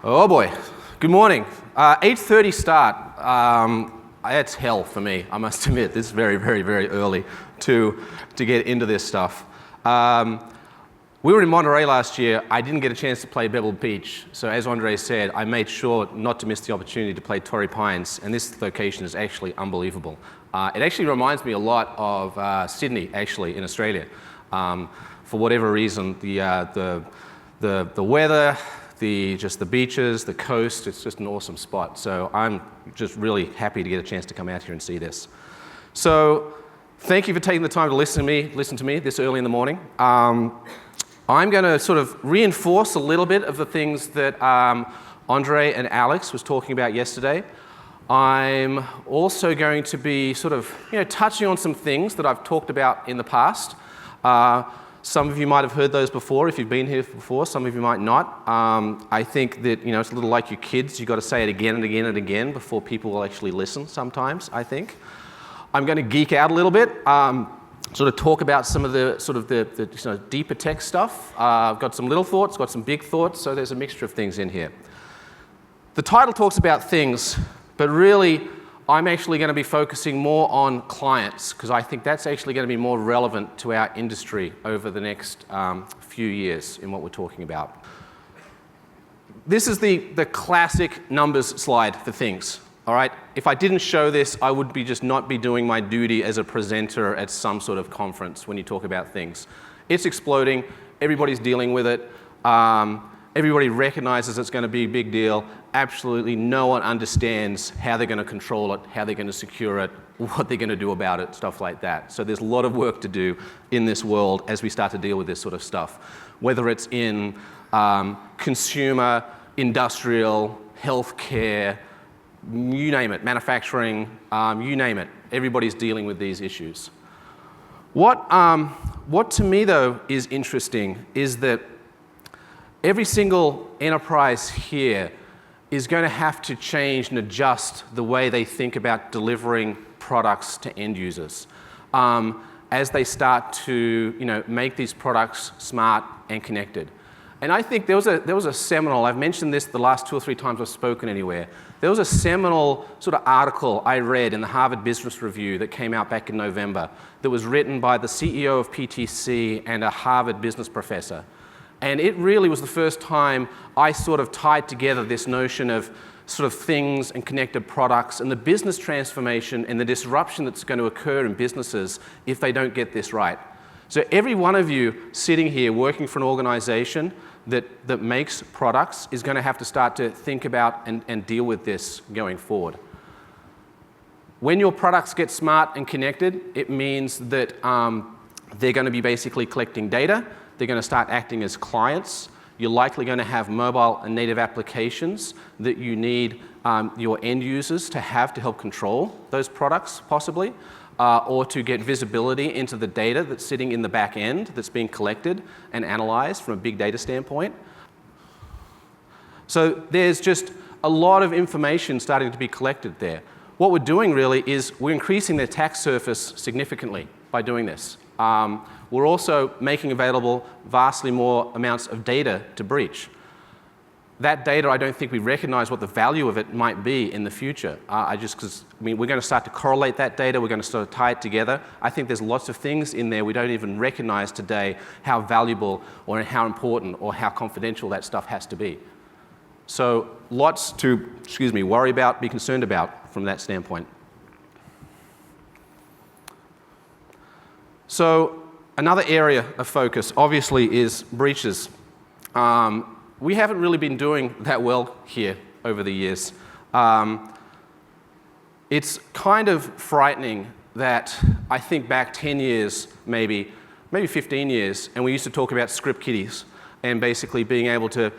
Oh boy, good morning. 8:30 start. It's hell for me, I must admit. This is very, very, very early to get into this stuff. We were in Monterey last year. I didn't get a chance to play Pebble Beach. So as Andre said, I made sure not to miss the opportunity to play Torrey Pines, and this location is actually unbelievable. It actually reminds me a lot of Sydney, actually, in Australia. For whatever reason, the weather, just the beaches, the coast, it's just an awesome spot. So I'm just really happy to get a chance to come out here and see this. So thank you for taking the time to listen to me this early in the morning. I'm going to sort of reinforce a little bit of the things that Andre and Alex was talking about yesterday. I'm also going to be sort of touching on some things that I've talked about in the past. Some of you might have heard those before if you've been here before. Some of you might not. I think that it's a little like your kids. You've got to say it again and again and again before people will actually listen sometimes, I think. I'm going to geek out a little bit, sort of talk about some of the deeper tech stuff. I've got some little thoughts, got some big thoughts, so there's a mixture of things in here. The title talks about things, but really I'm actually going to be focusing more on clients because I think that's actually going to be more relevant to our industry over the next few years in what we're talking about. This is the classic numbers slide for things. All right? If I didn't show this, I would just not be doing my duty as a presenter at some sort of conference when you talk about things. It's exploding. Everybody's dealing with it. Everybody recognizes it's going to be a big deal. Absolutely no one understands how they're going to control it, how they're going to secure it, what they're going to do about it, stuff like that. So there's a lot of work to do in this world as we start to deal with this sort of stuff, whether it's in consumer, industrial, healthcare, you name it, manufacturing, you name it. Everybody's dealing with these issues. What to me, though, is interesting is that every single enterprise here is going to have to change and adjust the way they think about delivering products to end users as they start to make these products smart and connected. And I think there was a seminal, I've mentioned this the last 2 or 3 times I've spoken anywhere, there was a seminal sort of article I read in the Harvard Business Review that came out back in November that was written by the CEO of PTC and a Harvard business professor. And it really was the first time I sort of tied together this notion of sort of things and connected products and the business transformation and the disruption that's going to occur in businesses if they don't get this right. So every one of you sitting here working for an organization that makes products is going to have to start to think about and deal with this going forward. When your products get smart and connected, it means that they're going to be basically collecting data. They're going to start acting as clients. You're likely going to have mobile and native applications that you need your end users to have to help control those products, possibly, or to get visibility into the data that's sitting in the back end that's being collected and analyzed from a big data standpoint. So there's just a lot of information starting to be collected there. What we're doing really is we're increasing the attack surface significantly by doing this. We're also making available vastly more amounts of data to breach. That data, I don't think we recognize what the value of it might be in the future. We're going to start to correlate that data. We're going to sort of tie it together. I think there's lots of things in there we don't even recognize today how valuable or how important or how confidential that stuff has to be. So lots to, worry about, be concerned about from that standpoint. So another area of focus, obviously, is breaches. We haven't really been doing that well here over the years. It's kind of frightening that I think back 10 years, maybe 15 years, and we used to talk about script kiddies and basically being able to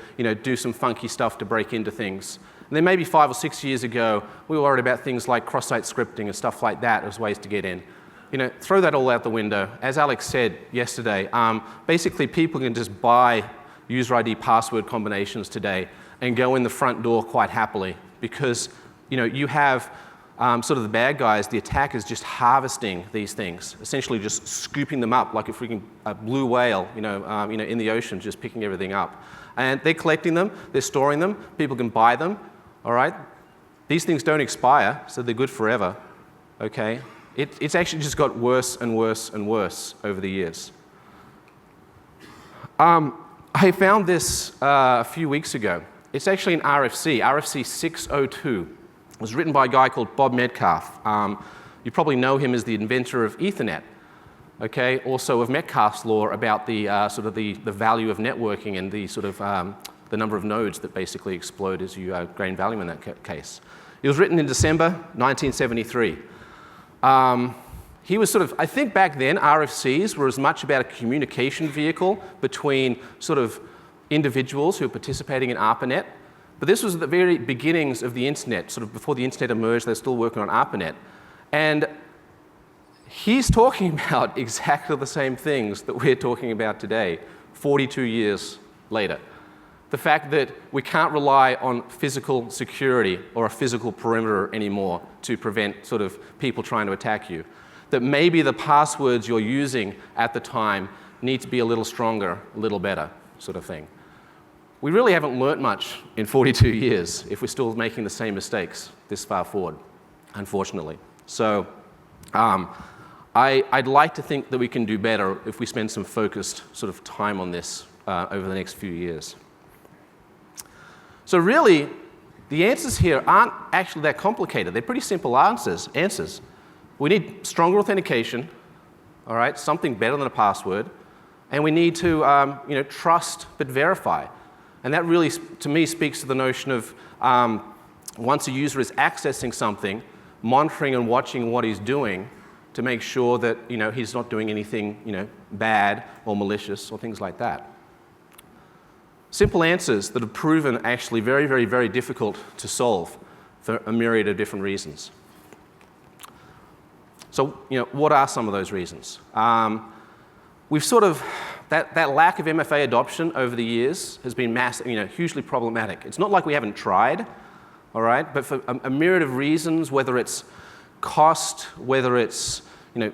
do some funky stuff to break into things. And then maybe 5 or 6 years ago, we were worried about things like cross-site scripting and stuff like that as ways to get in. Throw that all out the window. As Alex said yesterday, basically people can just buy user ID password combinations today and go in the front door quite happily because you have sort of the bad guys, the attackers just harvesting these things, essentially just scooping them up like a freaking blue whale, in the ocean, just picking everything up. And they're collecting them, they're storing them, people can buy them, all right? These things don't expire, so they're good forever, okay? It's actually just got worse and worse and worse over the years. I found this a few weeks ago. It's actually an RFC 602. It was written by a guy called Bob Metcalfe. You probably know him as the inventor of Ethernet, okay? Also of Metcalfe's law about the sort of the value of networking and the sort of the number of nodes that basically explode as you gain value in that case. It was written in December 1973. He was sort of, I think back then RFCs were as much about a communication vehicle between sort of individuals who were participating in ARPANET. But this was at the very beginnings of the internet, sort of before the internet emerged, they're still working on ARPANET. And he's talking about exactly the same things that we're talking about today, 42 years later. The fact that we can't rely on physical security or a physical perimeter anymore to prevent sort of people trying to attack you. That maybe the passwords you're using at the time need to be a little stronger, a little better, sort of thing. We really haven't learnt much in 42 years if we're still making the same mistakes this far forward, unfortunately. So I'd like to think that we can do better if we spend some focused sort of time on this over the next few years. So really, the answers here aren't actually that complicated. They're pretty simple answers. We need stronger authentication, all right, something better than a password, and we need to trust but verify. And that really, to me, speaks to the notion of once a user is accessing something, monitoring and watching what he's doing to make sure that he's not doing anything bad or malicious or things like that. Simple answers that have proven actually very, very, very difficult to solve for a myriad of different reasons. So, what are some of those reasons? We've sort of, that lack of MFA adoption over the years has been hugely problematic. It's not like we haven't tried, all right, but for a myriad of reasons, whether it's cost, whether it's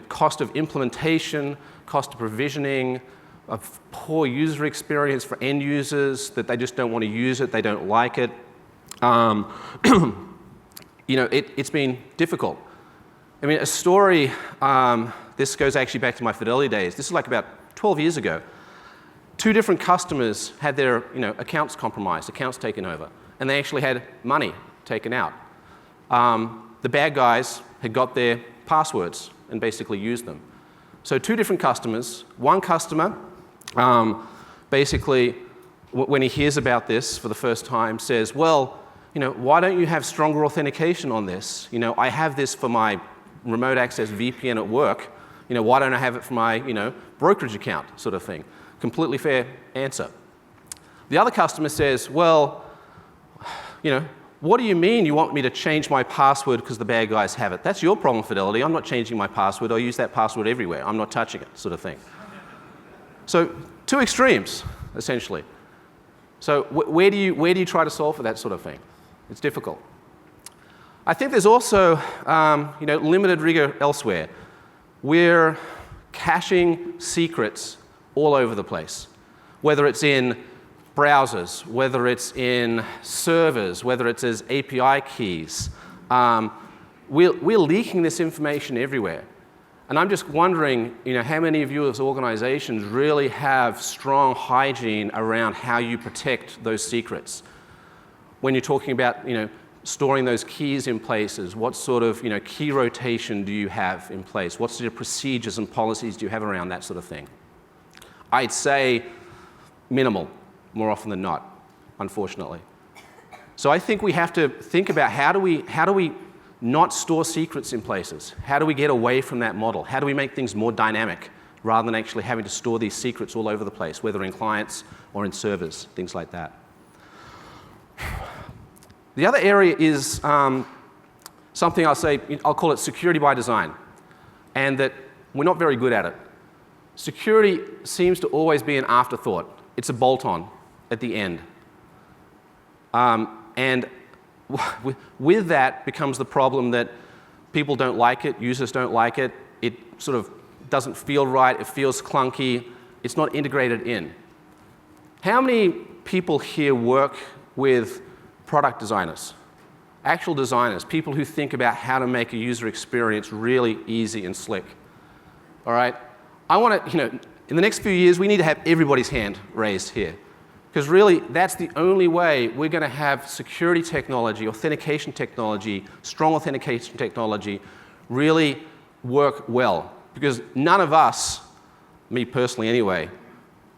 cost of implementation, cost of provisioning, of poor user experience for end users, that they just don't want to use it, they don't like it. It's been difficult. I mean, a story, this goes actually back to my Fidelity days. This is like about 12 years ago. 2 different customers had their accounts compromised, accounts taken over, and they actually had money taken out. The bad guys had got their passwords and basically used them. So 2 different customers. One customer, basically, when he hears about this for the first time, says, well, why don't you have stronger authentication on this? I have this for my remote access VPN at work. Why don't I have it for my, brokerage account, sort of thing? Completely fair answer. The other customer says, well, what do you mean you want me to change my password because the bad guys have it? That's your problem, Fidelity. I'm not changing my password. I use that password everywhere. I'm not touching it, sort of thing. So 2 extremes, essentially. So where do you try to solve for that sort of thing? It's difficult. I think there's also limited rigor elsewhere. We're caching secrets all over the place, whether it's in browsers, whether it's in servers, whether it's as API keys. We're leaking this information everywhere. And I'm just wondering, how many of you as organizations really have strong hygiene around how you protect those secrets? When you're talking about, storing those keys in places, what sort of, key rotation do you have in place? What sort of procedures and policies do you have around that sort of thing? I'd say minimal, more often than not, unfortunately. So I think we have to think about how do we not store secrets in places? How do we get away from that model? How do we make things more dynamic rather than actually having to store these secrets all over the place, whether in clients or in servers, things like that? The other area is something I'll call it security by design, and that we're not very good at it. Security seems to always be an afterthought. It's a bolt-on at the end. And with that becomes the problem that People don't like it, users don't like it, it sort of doesn't feel right, it feels clunky, it's not integrated in. How many people here work with product designers? Actual designers, people who think about how to make a user experience really easy and slick. All right? I want to, in the next few years, we need to have everybody's hand raised here. Because really, that's the only way we're going to have security technology, authentication technology, strong authentication technology really work well. Because none of us, me personally anyway,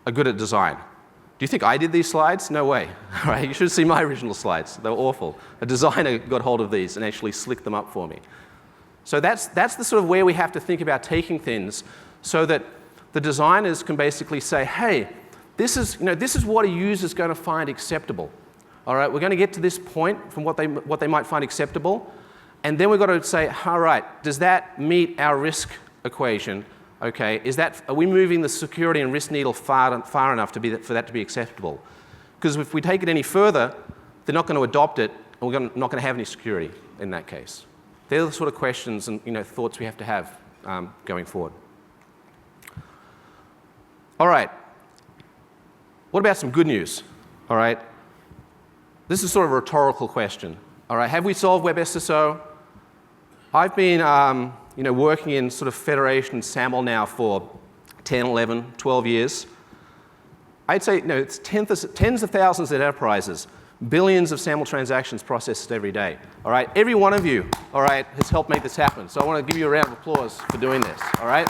are good at design. Do you think I did these slides? No way. All right, you should see my original slides. They were awful. A designer got hold of these and actually slicked them up for me. So that's the sort of where we have to think about taking things so that the designers can basically say, hey, this is what a user is going to find acceptable. All right, we're going to get to this point from what they might find acceptable, and then we've got to say, all right, does that meet our risk equation? Okay, are we moving the security and risk needle far enough for that to be acceptable? Because if we take it any further, they're not going to adopt it, and we're not going to have any security in that case. They're the sort of questions and thoughts we have to have going forward. All right. What about some good news? All right. This is sort of a rhetorical question. All right. Have we solved WebSSO? I've been working in sort of federation and SAML now for 10, 11, 12 years. I'd say it's tens of thousands of enterprises, billions of SAML transactions processed every day. All right. Every one of you, all right, has helped make this happen. So I want to give you a round of applause for doing this. All right.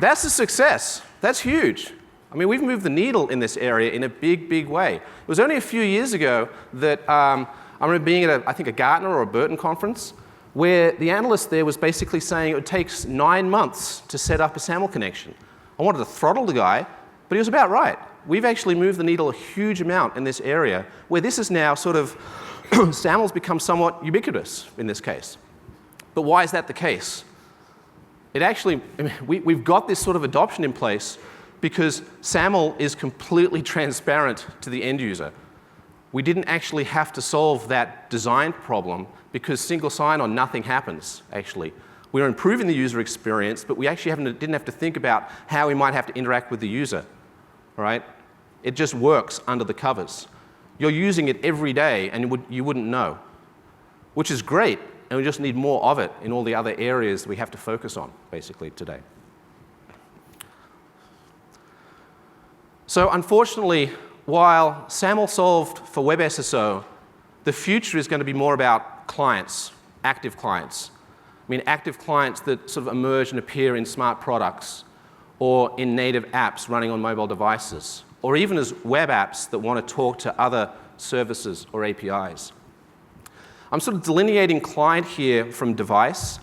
That's a success. That's huge. I mean, we've moved the needle in this area in a big, big way. It was only a few years ago that I remember being at a Gartner or a Burton conference where the analyst there was basically saying it takes 9 months to set up a SAML connection. I wanted to throttle the guy, but he was about right. We've actually moved the needle a huge amount in this area where this is now sort of, SAML's become somewhat ubiquitous in this case. But why is that the case? We've got this sort of adoption in place because SAML is completely transparent to the end user. We didn't actually have to solve that design problem because single sign-on, nothing happens, actually. We're improving the user experience, but we actually didn't have to think about how we might have to interact with the user, all right? It just works under the covers. You're using it every day, and you wouldn't know, which is great. And we just need more of it in all the other areas that we have to focus on, basically, today. So unfortunately, while SAML solved for WebSSO, the future is going to be more about clients, active clients. I mean, active clients that sort of emerge and appear in smart products or in native apps running on mobile devices, or even as web apps that want to talk to other services or APIs. I'm sort of delineating client here from device,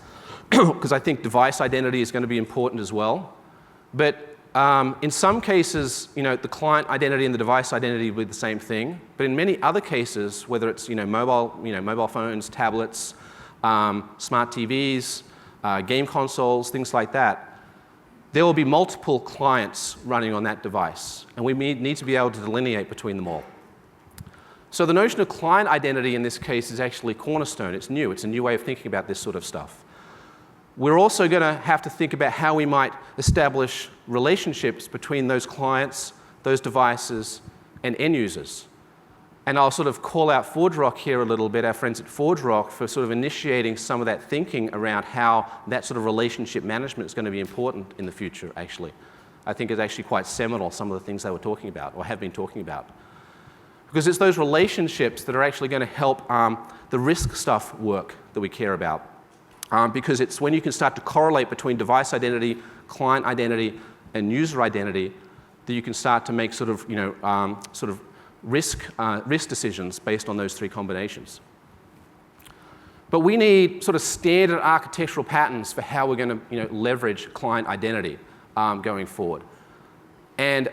because I think device identity is going to be important as well. But in some cases, the client identity and the device identity will be the same thing. But in many other cases, whether it's mobile phones, tablets, smart TVs, game consoles, things like that, there will be multiple clients running on that device, and we need to be able to delineate between them all. So the notion of client identity in this case is actually cornerstone. It's new. It's a new way of thinking about this sort of stuff. We're also going to have to think about how we might establish relationships between those clients, those devices, and end users. And I'll sort of call out ForgeRock here a little bit, our friends at ForgeRock, for sort of initiating some of that thinking around how that sort of relationship management is going to be important in the future, actually. I think it's actually quite seminal, some of the things they were talking about, or have been talking about. Because it's those relationships that are actually going to help the risk stuff work that we care about. Because it's when you can start to correlate between device identity, client identity, and user identity that you can start to make sort of risk decisions based on those three combinations. But we need sort of standard architectural patterns for how we're going to leverage client identity going forward. And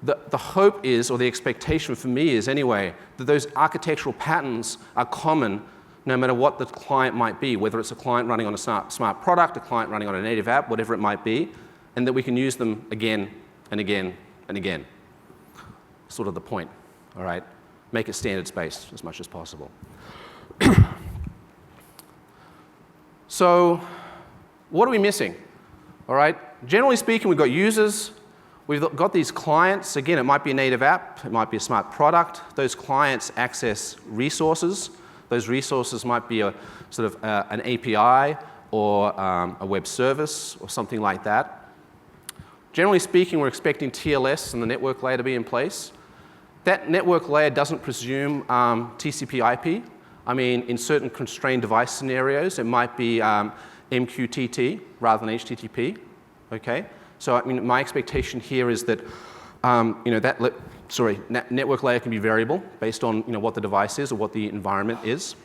the hope is, or the expectation for me is anyway, that those architectural patterns are common no matter what the client might be, whether it's a client running on a smart product, a client running on a native app, whatever it might be, and that we can use them again and again and again. Sort of the point, all right? Make it standards-based as much as possible. So what are we missing? All right. Generally speaking, we've got users. We've got these clients. Again, it might be a native app. It might be a smart product. Those clients access resources. Those resources might be a sort of an API or a web service or something like that. Generally speaking, we're expecting TLS and the network layer to be in place. That network layer doesn't presume TCP/IP. I mean, in certain constrained device scenarios, it might be MQTT rather than HTTP. Okay, so I mean, my expectation here is that network layer can be variable based on what the device is or what the environment is.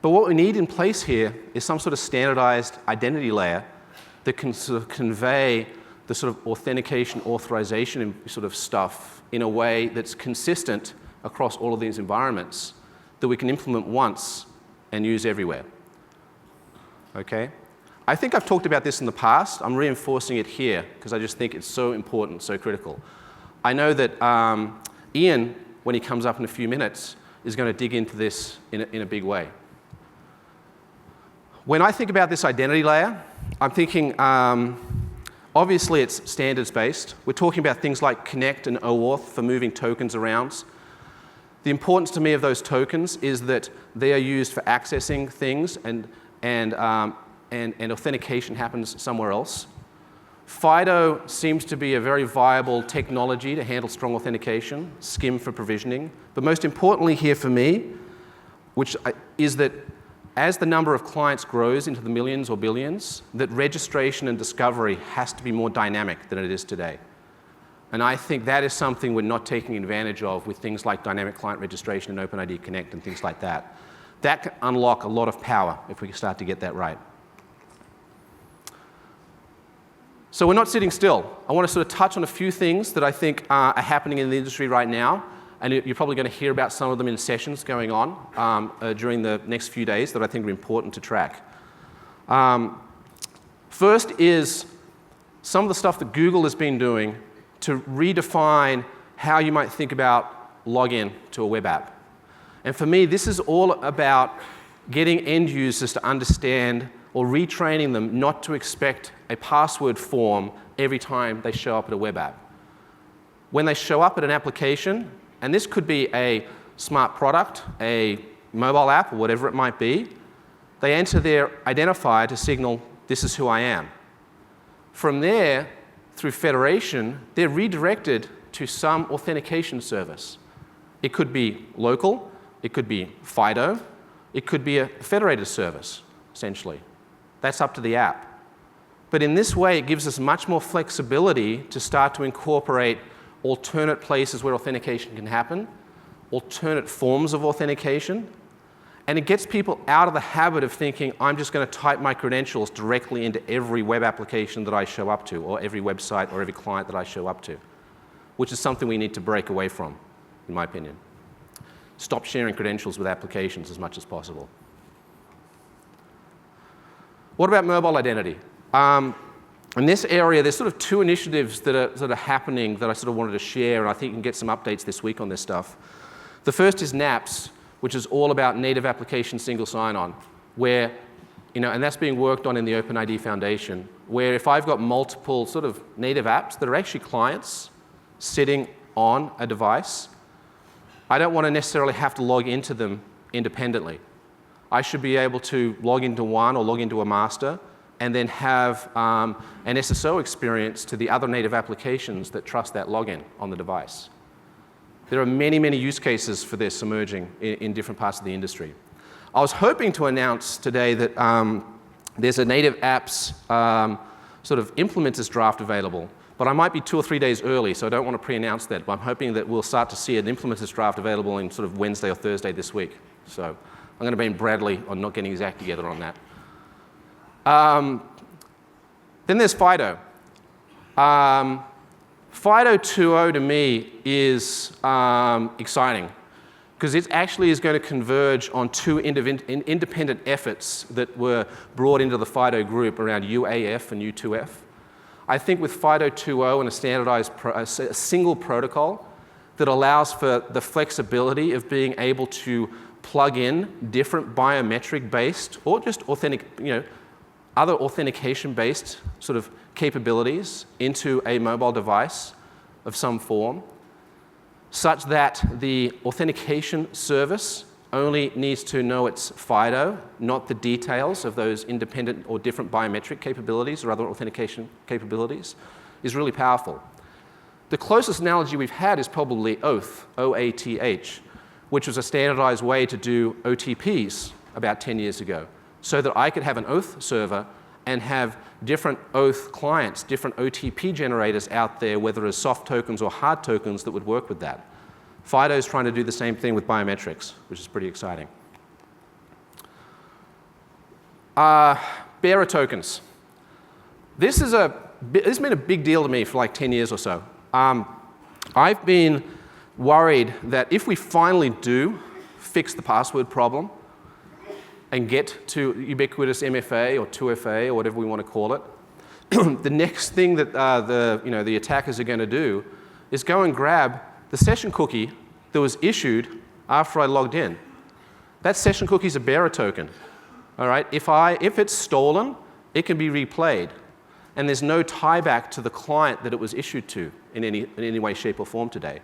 But what we need in place here is some sort of standardized identity layer that can sort of convey the sort of authentication, authorization and sort of stuff in a way that's consistent across all of these environments that we can implement once and use everywhere. Okay? I think I've talked about this in the past. I'm reinforcing it here because I just think it's so important, so critical. I know that Ian, when he comes up in a few minutes, is going to dig into this in a big way. When I think about this identity layer, I'm thinking, obviously it's standards-based. We're talking about things like Connect and OAuth for moving tokens around. The importance to me of those tokens is that they are used for accessing things and authentication happens somewhere else. FIDO seems to be a very viable technology to handle strong authentication, SCIM for provisioning. But most importantly here for me, is that as the number of clients grows into the millions or billions, that registration and discovery has to be more dynamic than it is today. And I think that is something we're not taking advantage of with things like dynamic client registration and OpenID Connect and things like that. That can unlock a lot of power if we start to get that right. So we're not sitting still. I want to sort of touch on a few things that I think are happening in the industry right now. And you're probably going to hear about some of them in sessions going on during the next few days that I think are important to track. First is some of the stuff that Google has been doing to redefine how you might think about login to a web app. And for me, this is all about getting end users to understand or retraining them not to expect a password form every time they show up at a web app. When they show up at an application, and this could be a smart product, a mobile app, or whatever it might be, they enter their identifier to signal, this is who I am. From there, through federation, they're redirected to some authentication service. It could be local, it could be FIDO, it could be a federated service, essentially. That's up to the app. But in this way, it gives us much more flexibility to start to incorporate alternate places where authentication can happen, alternate forms of authentication, and it gets people out of the habit of thinking, I'm just going to type my credentials directly into every web application that I show up to, or every website or every client that I show up to, which is something we need to break away from, in my opinion. Stop sharing credentials with applications as much as possible. What about mobile identity? In this area, there's sort of two initiatives that are happening that I sort of wanted to share, and I think you can get some updates this week on this stuff. The first is NAPS, which is all about native application single sign-on, where, and that's being worked on in the OpenID Foundation, where if I've got multiple sort of native apps that are actually clients sitting on a device, I don't want to necessarily have to log into them independently. I should be able to log into one or log into a master and then have an SSO experience to the other native applications that trust that login on the device. There are many, many use cases for this emerging in different parts of the industry. I was hoping to announce today that there's a native apps sort of implementers draft available, but I might be 2 or 3 days early, so I don't want to pre-announce that, but I'm hoping that we'll start to see an implementers draft available in sort of Wednesday or Thursday this week. So I'm going to blame Bradley on not getting his act together on that. Then there's FIDO. FIDO 2.0 to me is exciting because it actually is going to converge on two independent efforts that were brought into the FIDO group around UAF and U2F. I think with FIDO 2.0 and a standardized a single protocol that allows for the flexibility of being able to plug in different biometric-based or just other authentication-based sort of capabilities into a mobile device of some form, such that the authentication service only needs to know its FIDO, not the details of those independent or different biometric capabilities or other authentication capabilities, is really powerful. The closest analogy we've had is probably OAuth, O-A-T-H, which was a standardized way to do OTPs about 10 years ago, so that I could have an OAuth server and have different OAuth clients, different OTP generators out there, whether as soft tokens or hard tokens that would work with that. FIDO is trying to do the same thing with biometrics, which is pretty exciting. Bearer tokens. This has been a big deal to me for like 10 years or so. I've been worried that if we finally do fix the password problem and get to ubiquitous MFA or 2FA or whatever we want to call it, the next thing that the attackers are going to do is go and grab the session cookie that was issued after I logged in. That session cookie is a bearer token. All right? If it's stolen, it can be replayed. And there's no tie back to the client that it was issued to in any way, shape, or form today.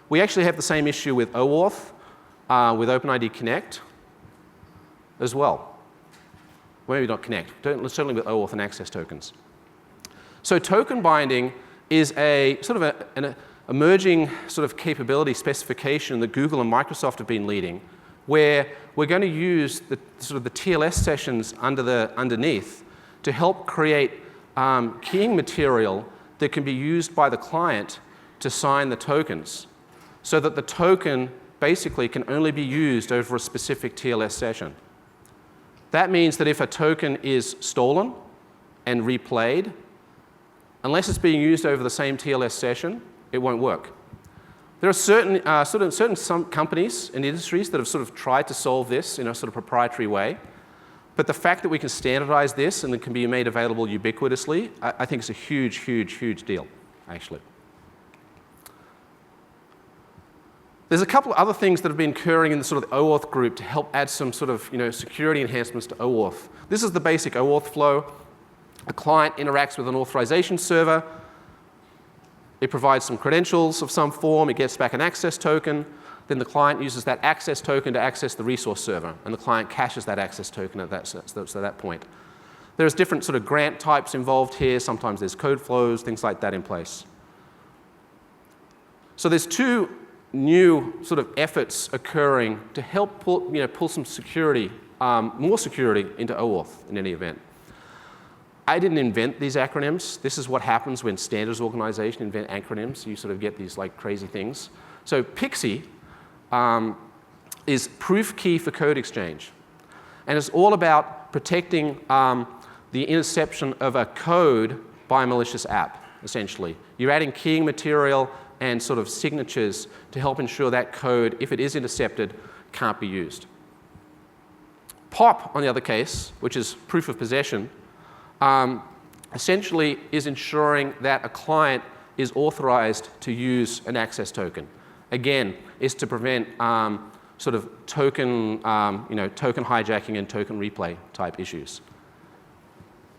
We actually have the same issue with OAuth, with OpenID Connect as well. Well, maybe not Connect, certainly with OAuth and access tokens. So token binding is a sort of an emerging sort of capability specification that Google and Microsoft have been leading, where we're going to use the sort of the TLS sessions underneath to help create keying material that can be used by the client to sign the tokens, so that the token basically can only be used over a specific TLS session. That means that if a token is stolen and replayed, unless it's being used over the same TLS session, it won't work. There are certain some companies and industries that have sort of tried to solve this in a sort of proprietary way. But the fact that we can standardize this and it can be made available ubiquitously, I think is a huge, huge, huge deal, actually. There's a couple of other things that have been occurring in the sort of OAuth group to help add some sort of security enhancements to OAuth. This is the basic OAuth flow. A client interacts with an authorization server. It provides some credentials of some form. It gets back an access token. Then the client uses that access token to access the resource server, and the client caches that access token at that point. There's different sort of grant types involved here. Sometimes there's code flows, things like that in place. So there's two new sort of efforts occurring to help pull some security, more security into OAuth in any event. I didn't invent these acronyms. This is what happens when standards organizations invent acronyms. You sort of get these like crazy things. So Pixie is proof key for code exchange. And it's all about protecting the interception of a code by a malicious app, essentially. You're adding keying material and sort of signatures to help ensure that code, if it is intercepted, can't be used. POP, on the other case, which is proof of possession, essentially is ensuring that a client is authorized to use an access token. Again, is to prevent sort of token, token hijacking and token replay type issues.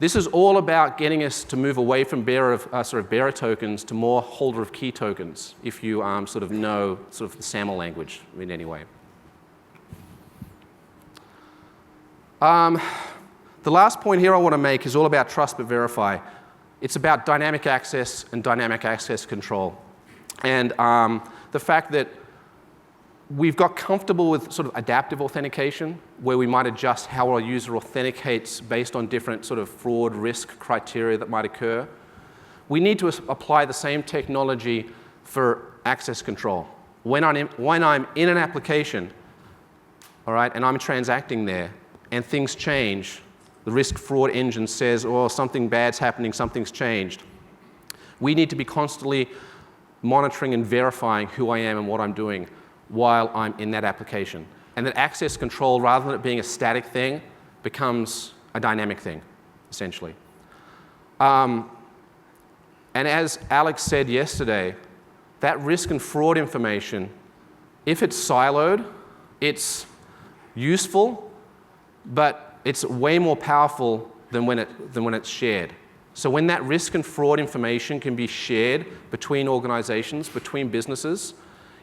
This is all about getting us to move away from bearer tokens to more holder of key tokens, if you sort of know sort of the SAML language in any way. The last point here I want to make is all about trust but verify. It's about dynamic access and dynamic access control. And the fact that we've got comfortable with sort of adaptive authentication, where we might adjust how our user authenticates based on different sort of fraud risk criteria that might occur. We need to apply the same technology for access control. When I'm in an application, all right, and I'm transacting there, and things change, the risk fraud engine says, oh, something bad's happening, something's changed. We need to be constantly monitoring and verifying who I am and what I'm doing while I'm in that application. And that access control, rather than it being a static thing, becomes a dynamic thing, essentially. And as Alex said yesterday, that risk and fraud information, if it's siloed, it's useful, but it's way more powerful than when it's shared. So when that risk and fraud information can be shared between organizations, between businesses,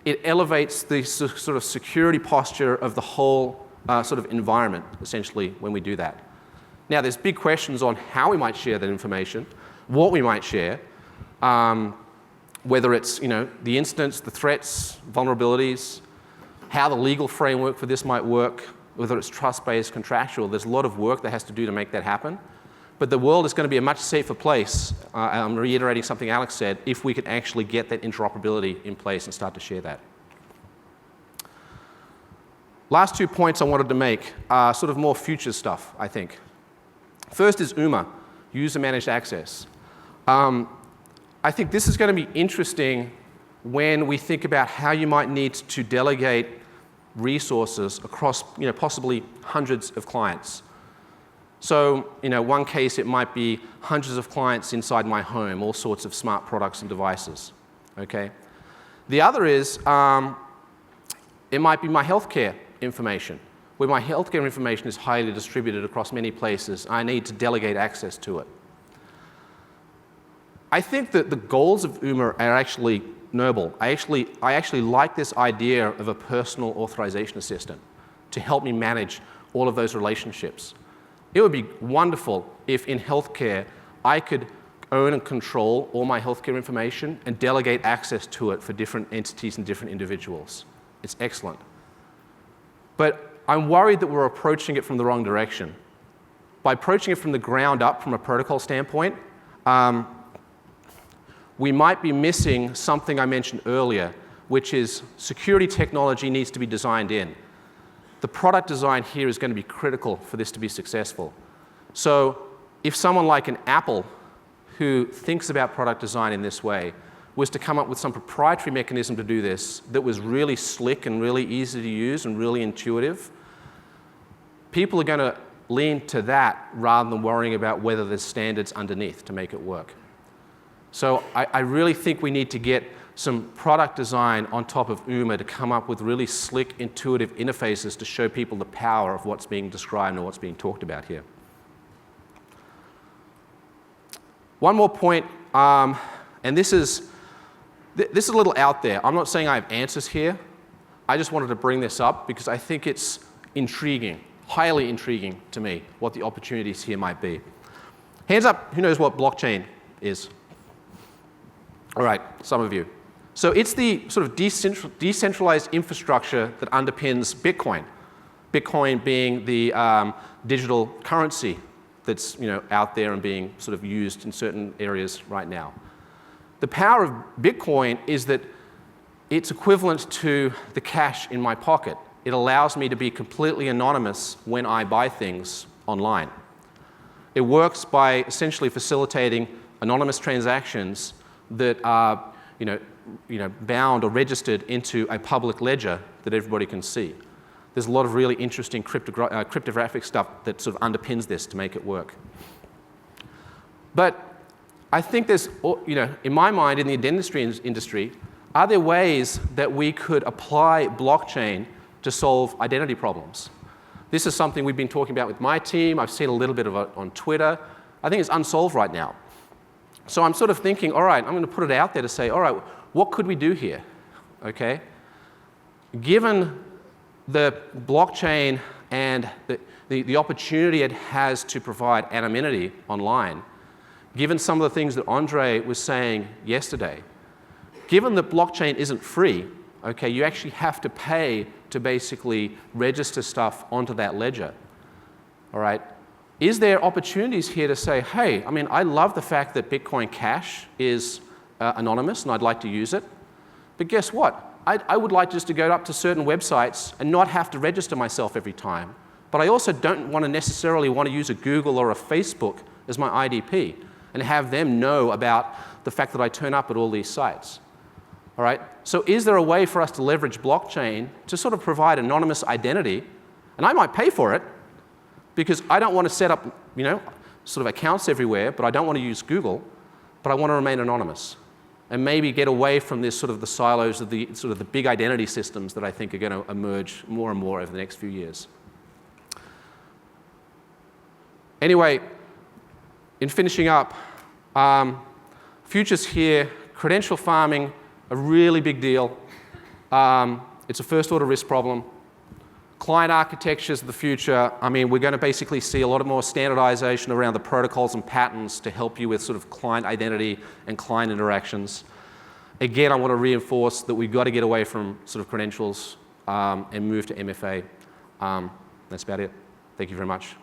it elevates the sort of security posture of the whole sort of environment, essentially, when we do that. Now, there's big questions on how we might share that information, what we might share, whether it's the incidents, the threats, vulnerabilities, how the legal framework for this might work, whether it's trust-based, contractual. There's a lot of work that has to do to make that happen. But the world is going to be a much safer place, I'm reiterating something Alex said, if we can actually get that interoperability in place and start to share that. Last 2 points I wanted to make are sort of more future stuff, I think. First is UMA, User Managed Access. I think this is going to be interesting when we think about how you might need to delegate resources across possibly hundreds of clients. So, one case it might be hundreds of clients inside my home, all sorts of smart products and devices. Okay. The other is it might be my healthcare information, where my healthcare information is highly distributed across many places. I need to delegate access to it. I think that the goals of UMA are actually noble. I actually like this idea of a personal authorization assistant to help me manage all of those relationships. It would be wonderful if in healthcare I could own and control all my healthcare information and delegate access to it for different entities and different individuals. It's excellent. But I'm worried that we're approaching it from the wrong direction. By approaching it from the ground up from a protocol standpoint, we might be missing something I mentioned earlier, which is security technology needs to be designed in. The product design here is going to be critical for this to be successful. So if someone like an Apple who thinks about product design in this way was to come up with some proprietary mechanism to do this that was really slick and really easy to use and really intuitive, people are going to lean to that rather than worrying about whether there's standards underneath to make it work. So I really think we need to get some product design on top of UMA to come up with really slick, intuitive interfaces to show people the power of what's being described and what's being talked about here. One more point, and this is a little out there. I'm not saying I have answers here. I just wanted to bring this up because I think it's intriguing, highly intriguing to me, what the opportunities here might be. Hands up, who knows what blockchain is? All right, some of you. So it's the sort of decentralized infrastructure that underpins Bitcoin. Bitcoin being the digital currency that's out there and being sort of used in certain areas right now. The power of Bitcoin is that it's equivalent to the cash in my pocket. It allows me to be completely anonymous when I buy things online. It works by essentially facilitating anonymous transactions that are bound or registered into a public ledger that everybody can see. There's a lot of really interesting cryptographic stuff that sort of underpins this to make it work. But I think there's, in my mind, in the industry, are there ways that we could apply blockchain to solve identity problems? This is something we've been talking about with my team. I've seen a little bit of it on Twitter. I think it's unsolved right now. So I'm sort of thinking, all right, I'm going to put it out there to say, all right, what could we do here? Okay? Given the blockchain and the opportunity it has to provide anonymity online, given some of the things that Andre was saying yesterday, given that blockchain isn't free, okay, you actually have to pay to basically register stuff onto that ledger. All right? Is there opportunities here to say, hey, I love the fact that Bitcoin Cash is anonymous and I'd like to use it, but guess what? I would like just to go up to certain websites and not have to register myself every time. But I also don't necessarily want to use a Google or a Facebook as my IDP and have them know about the fact that I turn up at all these sites. All right? So is there a way for us to leverage blockchain to sort of provide anonymous identity? And I might pay for it, because I don't want to set up, sort of accounts everywhere, but I don't want to use Google, but I want to remain anonymous and maybe get away from this sort of the silos of the sort of the big identity systems that I think are going to emerge more and more over the next few years. Anyway, in finishing up, futures here, credential farming, a really big deal. It's a first-order risk problem. Client architectures of the future, I mean, we're going to basically see a lot more standardization around the protocols and patterns to help you with sort of client identity and client interactions. Again, I want to reinforce that we've got to get away from sort of credentials and move to MFA. That's about it. Thank you very much.